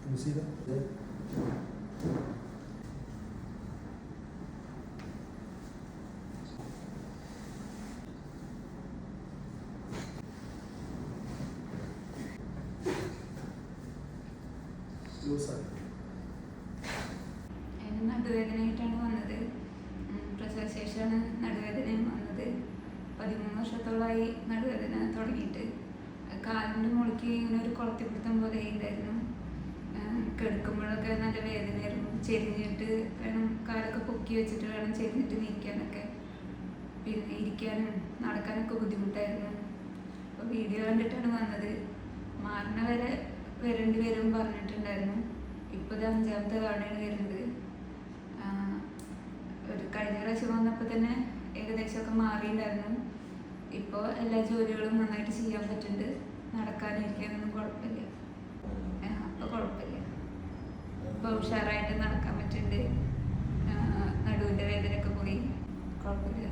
Lucida? Yeah. നടുവേദനയായിട്ടാണ് വന്നത്. പ്രസവശേഷമാണ് നടുവേദനയും വന്നത്. 13 വർഷത്തോളമായി നടുവേദന തുടങ്ങിയിട്ട്. കാലിൻ്റെ മുകളിലേക്ക് ഇങ്ങനെ ഒരു കുളത്തിപ്പിടുത്തം പോലെ ഉണ്ടായിരുന്നു. കിടക്കുമ്പോഴൊക്കെ നല്ല വേദനയായിരുന്നു. ചെരിഞ്ഞിട്ട് വേണം, കാലൊക്കെ പൊക്കി വെച്ചിട്ട് വേണം ചെരിഞ്ഞിട്ട് നീക്കാനൊക്കെ. പിന്നെ ഇരിക്കാനും നടക്കാനൊക്കെ ബുദ്ധിമുട്ടായിരുന്നു. അപ്പോൾ വീഡിയോ കണ്ടിട്ടാണ് വന്നത്. മാറണ വരെ വരേണ്ടി വരും പറഞ്ഞിട്ടുണ്ടായിരുന്നു. ഇപ്പോൾ ഇത് 5ാമത്തെ തവണയാണ് വരുന്നത്. കഴിഞ്ഞ പ്രാവശ്യം വന്നപ്പോൾ തന്നെ ഏകദേശമൊക്കെ മാറിയിട്ടുണ്ടായിരുന്നു. ഇപ്പോൾ എല്ലാ ജോലികളും നന്നായിട്ട് ചെയ്യാൻ പറ്റുന്നുണ്ട്. നടക്കാനും ഇരിക്കാനൊന്നും കുഴപ്പമില്ല. അപ്പോൾ കുഴപ്പമില്ല. ഇപ്പോൾ ഉഷാറായിട്ട് നടക്കാൻ പറ്റുന്നുണ്ട്. നടുവിൻ്റെ വേദനയൊക്കെ പോയി. കുഴപ്പമില്ല.